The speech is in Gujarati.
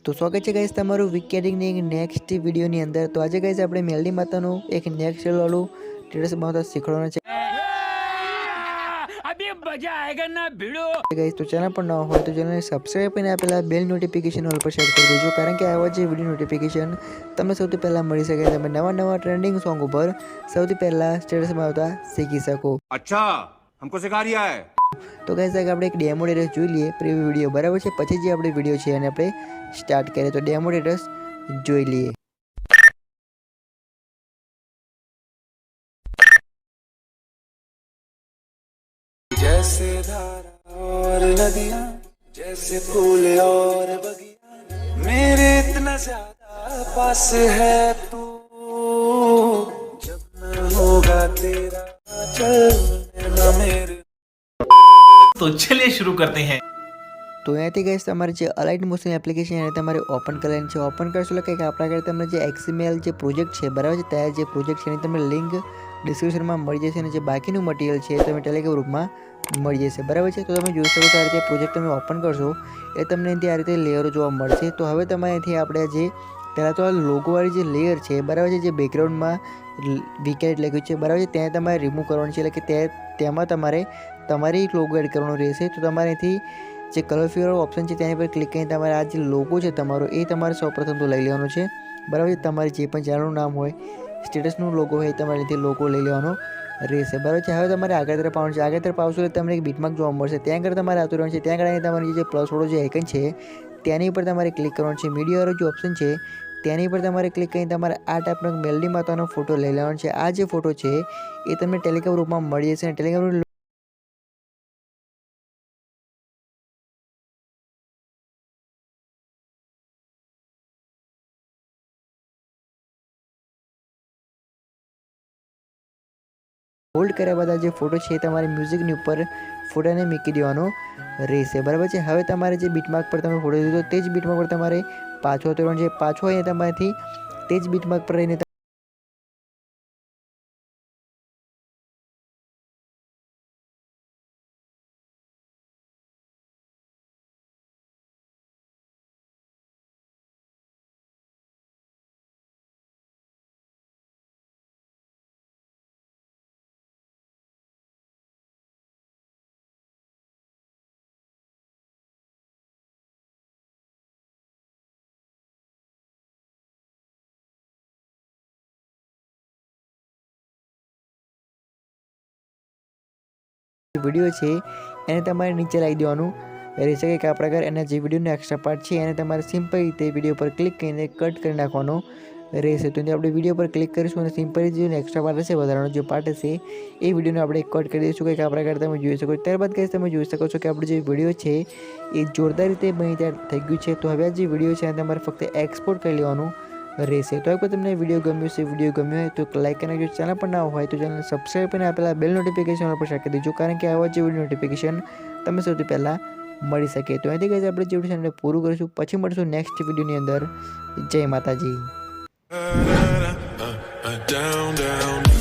तो स्वागत है गाइस તમારું વિકેટિંગની એક નેક્સ્ટ વિડિયોની અંદર। તો આજે ગાइस આપણે મેલડી માતાનું એક નેક્સ્ટ લેવલ વાળું ટ્રેડર્સ બનાવતા શીખવાડવાનું છે। अभी मजा आएगा ना भिड़ो। गाइस तो चैनल पर नवा હોય તો ચેનલને સબસ્ક્રાઇબ કરીને આપેલા બેલ નોટિફિકેશન ઓલ પર સેટ કરી દેજો, કારણ કે આવા જે વિડિયો નોટિફિકેશન તમને સૌથી પહેલા મળી શકે, તમે નવા ટ્રેન્ડિંગ સોંગ ઉપર સૌથી પહેલા સ્ટેટસ બનાવતા શીખી શકો। अच्छा हमको सिखा रिया है। तो गाइस आगे આપણે એક ડેમો ડેટસ જોઈ લઈએ પ્રીવ્યુ વિડિયો, બરાબર છે। પછી જે આપણે વિડિયો છે અને આપણે સ્ટાર્ટ કરીએ। તો ડેમો ડેટસ જોઈ લઈએ। जैसे धारा और नदियां, जैसे फूल और बगिया, मेरे इतना ज्यादा पास है तू, जब न होगा तेरा चलना मेरे। तो चलिए शुरू करते हैं। तो અહીંયાથી ગાઈસ તમારે જે અલાઇટ મોશન એપ્લિકેશન એને તમારે ઓપન કરવાની છે। ઓપન કરશો એટલે કે આપણા ઘરે તમને જે XML જે પ્રોજેક્ટ છે, બરાબર છે, ત્યાં જે પ્રોજેક્ટ છે એની તમને લિંક ડિસ્ક્રિપ્શનમાં મળી જશે અને જે બાકીનું મટીરિયલ છે તમે ટેલિગ્રામ ગ્રુપમાં મળી જશે, બરાબર છે। તો તમે જોઈ શકો છો આ રીતે પ્રોજેક્ટ તમે ઓપન કરશો એ તમને અહીંથી આ રીતે લેયરો જોવા મળશે। તો હવે તમારે અહીંથી આપણે જે પહેલાં તો આ લોગોવાળી જે લેયર છે, બરાબર છે, જે બેકગ્રાઉન્ડમાં વિકેટ લખ્યું છે, બરાબર છે, ત્યાં તમારે રિમૂવ કરવાનું છે, એટલે કે તેમાં તમારે તમારી એક લોગો એડ કરવાનો રહેશે। તો તમારે અહીંથી જે કલર ફિલર ઓપ્શન છે તેની પર ક્લિક કરીને તમારે આ જે લોગો છે તમારો એ તમારે સૌપ્રથમ તો લઈ લેવાનો છે, બરાબર છે। તમારે જે પણ ચેનલનું નામ હોય, સ્ટેટસનું લોગો હોય, તમારે અહીંથી લોગો લઈ લેવાનો રહેશે, બરાબર છે। હવે તમારે આગળ તરફ આવવાનું છે। આગળ તરફ આવશો એટલે તમને એક બીટમાર્ક જોવા મળશે, ત્યાં આગળ તમારે આવતું રહેવાનું છે। ત્યાં આગળ તમારી જે પ્લસ વાળો જે આઇકન છે તેની ઉપર તમારે ક્લિક કરવાનું છે। મીડિયાવાળો જે ઓપ્શન છે તેની પર તમારે ક્લિક કરીને તમારે આ ટાઈપનો મેલડી માતાનો ફોટો લઈ લેવાનો છે। આ જે ફોટો છે એ તમને ટેલિગ્રામ ગ્રુપમાં મળી જશે અને ટેલિગ્રામ હોલ્ડ કર્યા બાદ જે ફોટો છે તમારે મ્યુઝિકની ઉપર ફોટોને મૂકી દેવાનો રહેશે, બરાબર છે। હવે તમારે જે બીટમાર્ક પર તમે ફોટો લીધો તે જ બીટમાર્ક પર તમારે પાછો ઉતરવાનું છે। પાછો અહીંયા તમારાથી તે જ બીટમાર્ક પર રહીને વિડીયો છે એને તમારે નીચે લાવી દેવાનું રહેશે કે આ પ્રકાર એના જે વિડીયોનો એક્સ્ટ્રા પાર્ટ છે એને તમારે સિમ્પલ રીતે વિડીયો પર ક્લિક કરીને કટ કરી નાખવાનો રહેશે। તો આપણે વિડીયો પર ક્લિક કરીશું અને સિમ્પલ જે એક્સ્ટ્રા પાર્ટ હશે, વધારાનો જે પાર્ટ હશે એ વિડીયોને આપણે કટ કરી દઈશું કે આ પ્રકાર તમે જોઈ શકો। ત્યારબાદ ગાઈસ તમે જોઈ શકો છો કે આપણો જે વિડીયો છે એ જોરદાર રીતે બની તૈયાર થઈ ગયું છે। તો હવે આ જે વિડીયો છે એને તમારે ફક્ત એક્સપોર્ટ કરી લેવાનું રહેશે। તો અગર તમને વિડીયો ગમ્યો છે, વિડીયો ગમ્યો હોય તો લાઈક અને જો ચેનલ પર ના હોય તો ચેનલ સબસ્ક્રાઈબ કરીને આપેલા બેલ નોટિફિકેશન પર રાખી દેજો, કારણ કે આવા જે વિડીયો નોટિફિકેશન તમે સૌથી પહેલાં મળી શકે। તો અહીંથી ગાઈસ આપણે જે વિડીયો છે એને પૂરું કરીશું, પછી મળીશું નેક્સ્ટ વિડીયોની અંદર। જય માતાજી। Down, down.